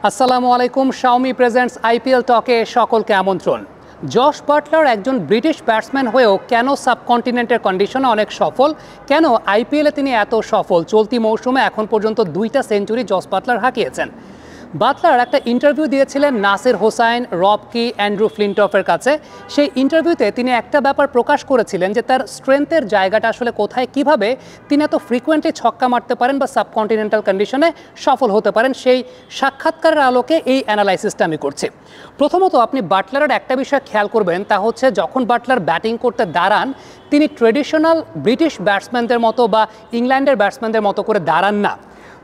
আসসালামু আলাইকুম। Xiaomi presents IPL টকে সকলকে আমন্ত্রণ। জশ বাটলার একজন ব্রিটিশ ব্যাটসম্যান হয়েও কেন সাবকন্টিনেন্টের কন্ডিশনে অনেক সফল, কেন আইপিএলে তিনি এত সফল? চলতি মৌসুমে এখন পর্যন্ত 2টা সেঞ্চুরি জশ বাটলার হাঁকিয়েছেন। বাটলার একটা ইন্টারভিউ দিয়েছিলেন নাসির হোসাইন, রব কি, অ্যান্ড্রু ফ্লিনটফের কাছে। সেই ইন্টারভিউতে তিনি একটা ব্যাপার প্রকাশ করেছিলেন যে তার স্ট্রেংথের জায়গাটা আসলে কোথায়, কিভাবে তিনি এত ফ্রিকোয়েন্টলি ছক্কা মারতে পারেন বা সাবকন্টিনেন্টাল কন্ডিশনে সফল হতে পারেন। সেই সাক্ষাৎকারের আলোকে এই অ্যানালাইসিসটা আমি করছি। প্রথমত আপনি বাটলারের একটা বিষয় খেয়াল করবেন, তা হচ্ছে যখন বাটলার ব্যাটিং করতে দাঁড়ান তিনি ট্রেডিশনাল ব্রিটিশ ব্যাটসম্যানদের মতো বা ইংল্যান্ডের ব্যাটসম্যানদের মতো করে দাঁড়ান না।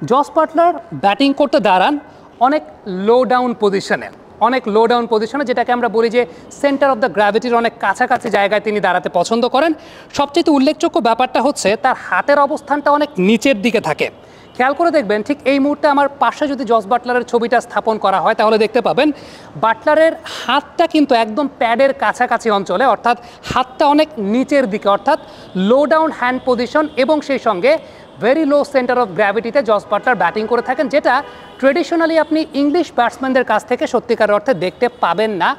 জশ বাটলার ব্যাটিং করতে দাঁড়ান অনেক লো ডাউন পজিশনে, যেটাকে আমরা বলি যে সেন্টার অফ দ্য গ্র্যাভিটির অনেক কাছাকাছি জায়গায় তিনি দাঁড়াতে পছন্দ করেন। সবচেয়ে উল্লেখযোগ্য ব্যাপারটা হচ্ছে তার হাতের অবস্থানটা অনেক নিচের দিকে থাকে। খেয়াল করে দেখবেন, ঠিক এই মুহূর্তে আমার পাশে যদি জশ বাটলারের ছবিটা স্থাপন করা হয় তাহলে দেখতে পাবেন বাটলারের হাতটা কিন্তু একদম প্যাডের কাছাকাছি অঞ্চলে, অর্থাৎ হাতটা অনেক নিচের দিকে, অর্থাৎ লো ডাউন হ্যান্ড পজিশন, এবং সেই সঙ্গে ভেরি লো সেন্টার অফ গ্র্যাভিটিতে জশ বাটলার ব্যাটিং করে থাকেন, যেটা ট্রেডিশনালি আপনি ইংলিশ ব্যাটসম্যানদের কাছ থেকে সত্যিকার অর্থে দেখতে পাবেন না।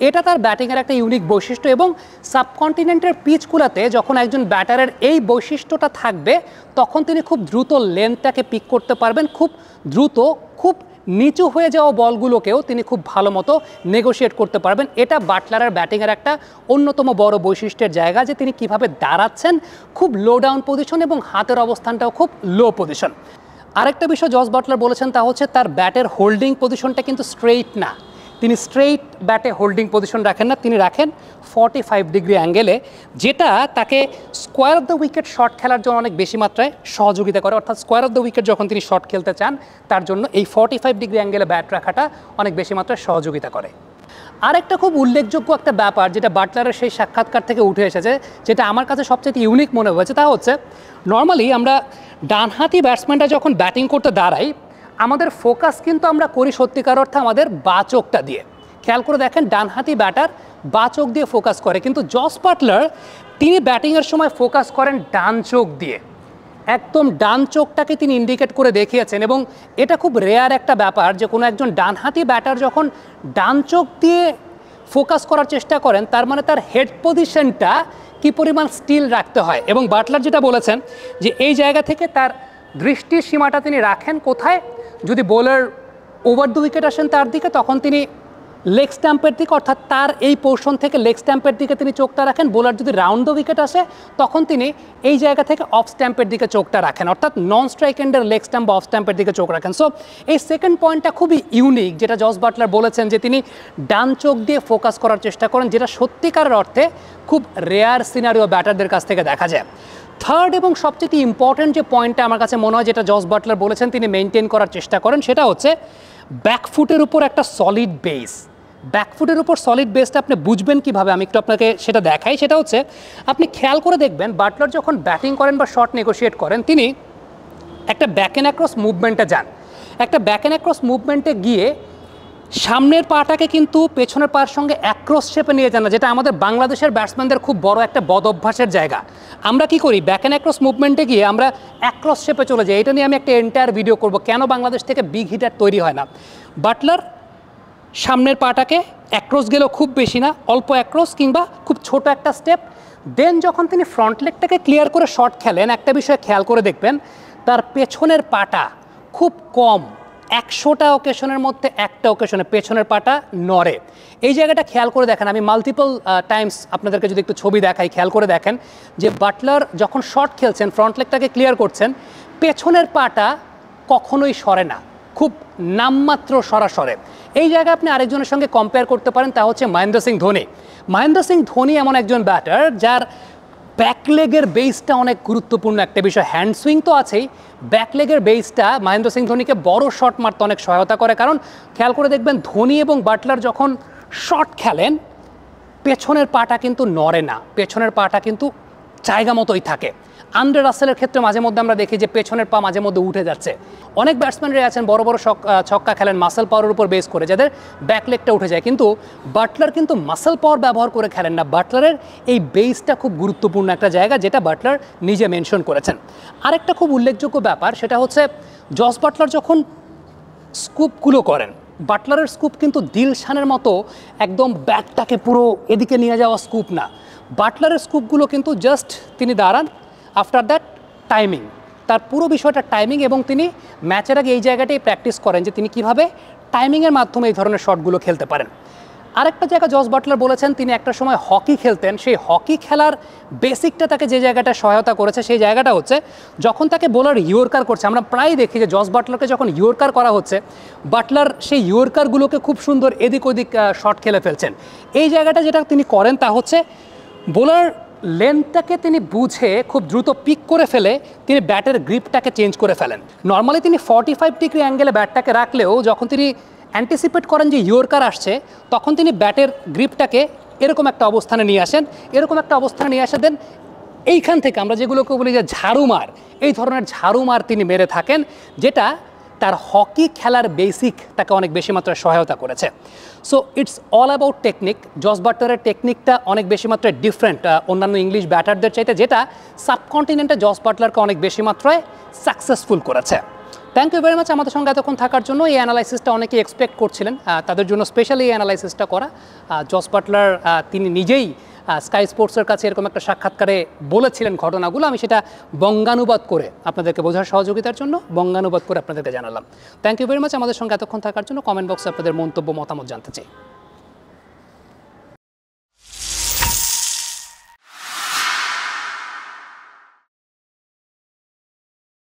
এটা তার ব্যাটিংয়ের একটা ইউনিক বৈশিষ্ট্য, এবং সাবকন্টিনেন্টের পিচগুলোতে যখন একজন ব্যাটারের এই বৈশিষ্ট্যটা থাকবে তখন তিনি খুব দ্রুত লেন্থটাকে পিক করতে পারবেন, খুব দ্রুত খুব নিচু হয়ে যাওয়া বলগুলোকেও তিনি খুব ভালো মতো নেগোশিয়েট করতে পারবেন। এটা বাটলারের ব্যাটিংয়ের একটা অন্যতম বড় বৈশিষ্ট্যের জায়গা, যে তিনি কিভাবে দাঁড়াচ্ছেন, খুব লো ডাউন পজিশন এবং হাতের অবস্থানটাও খুব লো পজিশন। আরেকটা বিষয় জশ বাটলার বলেছেন, তা হচ্ছে তার ব্যাটের হোল্ডিং পজিশনটা কিন্তু স্ট্রেইট না। তিনি স্ট্রেইট ব্যাটে হোল্ডিং পজিশন রাখেন না, তিনি রাখেন 45 ডিগ্রি অ্যাঙ্গেলে, যেটা তাকে square of the wicket shot খেলার জন্য অনেক বেশি মাত্রায় সহযোগিতা করে। অর্থাৎ স্কোয়ার অফ দ্য উইকেট যখন তিনি শট খেলতে চান তার জন্য এই 45 ডিগ্রি অ্যাঙ্গেলে ব্যাট রাখাটা অনেক বেশি মাত্রায় সহযোগিতা করে। আরেকটা খুব উল্লেখযোগ্য একটা ব্যাপার যেটা বাটলারের সেই সাক্ষাৎকার থেকে উঠে এসেছে, যেটা আমার কাছে সবচেয়ে ইউনিক মনে হয়েছে, তা হচ্ছে নর্মালি আমরা ডানহাতি ব্যাটসম্যানরা যখন ব্যাটিং করতে দাঁড়াই আমাদের ফোকাস কিন্তু আমরা করি সত্যিকার অর্থে আমাদের বাঁ চোখটা দিয়ে। খেয়াল করে দেখেন, ডানহাতি ব্যাটার বাঁ চোখ দিয়ে ফোকাস করে, কিন্তু জশ বাটলার তিনি ব্যাটিংয়ের সময় ফোকাস করেন ডান চোখ দিয়ে। একদম ডান চোখটাকে তিনি ইন্ডিকেট করে দেখিয়েছেন, এবং এটা খুব রেয়ার একটা ব্যাপার যে কোনো একজন ডানহাতি ব্যাটার যখন ডান চোখ দিয়ে ফোকাস করার চেষ্টা করেন তার মানে তার হেড পজিশনটা কি পরিমাণ স্টিল রাখতে হয়। এবং বাটলার যেটা বলেছেন যে এই জায়গা থেকে তার দৃষ্টির সীমাটা তিনি রাখেন কোথায়, যদি বোলার ওভার দ্য উইকেট আসেন তার দিকে তখন তিনি লেগ স্ট্যাম্পের দিকে, অর্থাৎ তার এই পোর্শন থেকে লেগ স্ট্যাম্পের দিকে তিনি চোখটা রাখেন। বোলার যদি রাউন্ড দ্য উইকেট আসে তখন তিনি এই জায়গা থেকে অফ স্ট্যাম্পের দিকে চোখটা রাখেন, অর্থাৎ নন স্ট্রাইক এন্ডের লেগ স্ট্যাম্প বা অফ স্ট্যাম্পের দিকে চোখ রাখেন। সো এই সেকেন্ড পয়েন্টটা খুবই ইউনিক, যেটা জশ বাটলার বলেছেন যে তিনি ডান চোখ দিয়ে ফোকাস করার চেষ্টা করেন, যেটা সত্যিকারের অর্থে খুব রেয়ার সিনারিও ব্যাটারদের কাছ থেকে দেখা যায়। থার্ড এবং সবচেয়ে ইম্পর্টেন্ট যে পয়েন্টটা আমার কাছে মনে হয় যেটা জশ বাটলার বলেছেন তিনি মেনটেন করার চেষ্টা করেন, সেটা হচ্ছে ব্যাকফুটের উপর একটা সলিড বেস। ব্যাকফুটের উপর সলিড বেসটা আপনি বুঝবেন কিভাবে, আমি একটু আপনাকে সেটা দেখাই। সেটা হচ্ছে আপনি খেয়াল করে দেখবেন বাটলার যখন ব্যাটিং করেন বা শট নেগোশিয়েট করেন তিনি একটা ব্যাক অ্যান্ড অ্যাক্রস মুভমেন্টে যান। একটা ব্যাক অ্যান্ড অ্যাক্রস মুভমেন্টে গিয়ে সামনের পাটাকে কিন্তু পেছনের পায়ের সঙ্গে অ্যাক্রস শেপে নিয়ে যান না, যেটা আমাদের বাংলাদেশের ব্যাটসম্যানদের খুব বড় একটা বদ অভ্যাসের জায়গা। আমরা কি করি, ব্যাক অ্যান্ড অ্যাক্রস মুভমেন্টে গিয়ে আমরা অ্যাক্রস শেপে চলে যাই। এটা নিয়ে আমি একটা এন্টায়ার ভিডিও করব, কেন বাংলাদেশ থেকে বিগ হিটার তৈরি হয় না। বাটলার সামনের পাটাকে অ্যাক্রস গেলেও খুব বেশি না, অল্প অ্যাক্রস কিংবা খুব ছোট একটা স্টেপ, দেন যখন তিনি ফ্রন্ট লেগটাকে ক্লিয়ার করে শট খেলেন একটা বিষয় খেয়াল করে দেখবেন তার পেছনের পাটা খুব কম, 100টা অকেশনের মধ্যে একটা অকেশনে পেছনের পাটা নড়ে। এই জায়গাটা খেয়াল করে দেখেন, আমি মাল্টিপল টাইমস আপনাদেরকে যদি একটু ছবি দেখাই, খেয়াল করে দেখেন যে বাটলার যখন শট খেলছেন ফ্রন্ট লেগটাকে ক্লিয়ার করছেন পেছনের পাটা কখনোই সরে না, খুব নামমাত্র সরে। এই জায়গায় আপনি আরেকজনের সঙ্গে কম্পেয়ার করতে পারেন, তা হচ্ছে মহেন্দ্র সিং ধোনি। মহেন্দ্র সিং ধোনি এমন একজন ব্যাটার যার ব্যাকলেগের বেসটা অনেক গুরুত্বপূর্ণ একটা বিষয়। হ্যান্ড সুইং তো আছেই, ব্যাকলেগের বেসটা মহেন্দ্র সিং ধোনিকে বড় শট মারতে অনেক সহায়তা করে। কারণ খেয়াল করে দেখবেন ধোনি এবং বাটলার যখন শট খেলেন পেছনের পাটা কিন্তু নড়ে না, পেছনের পাটা কিন্তু জায়গা মতোই থাকে। আন্দ্রে রাসেলের ক্ষেত্রে মাঝে মধ্যে আমরা দেখি যে পেছনের পা মাঝে মধ্যে উঠে যাচ্ছে। অনেক ব্যাটসম্যানরা আছেন বড় বড় ছক্কা খেলেন মাসেল পাওয়ারের উপর বেস করে, যাদের ব্যাক লেগটা উঠে যায়, কিন্তু বাটলার কিন্তু মাসেল পাওয়ার ব্যবহার করে খেলেন না। বাটলারের এই বেসটা খুব গুরুত্বপূর্ণ একটা জায়গা, যেটা বাটলার নিজে মেনশন করেছেন। আরেকটা খুব উল্লেখযোগ্য ব্যাপার সেটা হচ্ছে জস বাটলার যখন স্কুপগুলো করেন, বাটলারের স্কুপ কিন্তু দিলশানের মতো একদম ব্যাটটাকে পুরো এদিকে নিয়ে যাওয়া স্কুপ না। বাটলারের স্কুপগুলো কিন্তু জাস্ট তিনি দাঁড়ান, আফটার দ্যাট টাইমিং, তার পুরো বিষয়টা টাইমিং, এবং তিনি ম্যাচের আগে এই জায়গাটাই প্র্যাকটিস করেন যে তিনি কীভাবে টাইমিংয়ের মাধ্যমে এই ধরনের শটগুলো খেলতে পারেন। আরেকটা জায়গা জস বাটলার বলেছেন তিনি একটা সময় হকি খেলতেন, সেই হকি খেলার বেসিকটা তাকে যে জায়গাটা সহায়তা করেছে সেই জায়গাটা হচ্ছে যখন তাকে বোলার ইয়র্কার করছে, আমরা প্রায় দেখি যে জস বাটলারকে যখন ইয়র্কার করা হচ্ছে বাটলার সেই ইয়র্কারগুলোকে খুব সুন্দর এদিক ওদিক শট খেলে ফেলছেন। এই জায়গাটা যেটা তিনি করেন তা হচ্ছে বোলার লেন্থটাকে তিনি বুঝে খুব দ্রুত পিক করে ফেলে তিনি ব্যাটের গ্রিপটাকে চেঞ্জ করে ফেলেন। নর্মালি তিনি 45 ডিগ্রি অ্যাঙ্গেলে ব্যাটটাকে রাখলেও যখন তিনি অ্যান্টিসিপেট করেন যে ইয়র্কার আসছে তখন তিনি ব্যাটের গ্রিপটাকে এরকম একটা অবস্থানে নিয়ে আসেন, এরকম একটা অবস্থানে নিয়ে আসে দেন এইখান থেকে আমরা যেগুলোকে বলি যে ঝাড়ুমার, এই ধরনের ঝাড়ুমার তিনি মেরে থাকেন, যেটা তার হকি খেলার বেসিক তাকে অনেক বেশি মাত্রায় সহায়তা করেছে। So it's all about technique. Jos বাটলারের টেকনিকটা অনেক বেশি মাত্রায় ডিফারেন্ট অন্যান্য ইংলিশ ব্যাটারদের চাইতে, যেটা সাবকন্টিনেন্টে জস বাটলারকে অনেক বেশি মাত্রায় সাকসেসফুল করেছে। থ্যাংক ইউ ভেরি মাচ আমাদের সঙ্গে এতক্ষণ থাকার জন্য। এই অ্যানালাইসিসটা অনেকেই এক্সপেক্ট করছিলেন, তাদের জন্য স্পেশালি এই অ্যানালাইসিসটা করা। জস বাটলার তিনি নিজেই স্কাই স্পোর্টসের কাছে এরকম একটা সাক্ষাৎকারে বলেছিলেন ঘটনাগুলো, আমি সেটা বঙ্গানুবাদ করে আপনাদেরকে বোঝার সহযোগিতার জন্য বঙ্গানুবাদ করে আপনাদেরকে জানালাম। থ্যাংক ইউ ভেরি মাচ আমাদের সঙ্গে এতক্ষণ থাকার জন্য। কমেন্ট বক্সে আপনাদের মন্তব্য মতামত জানতে চাই।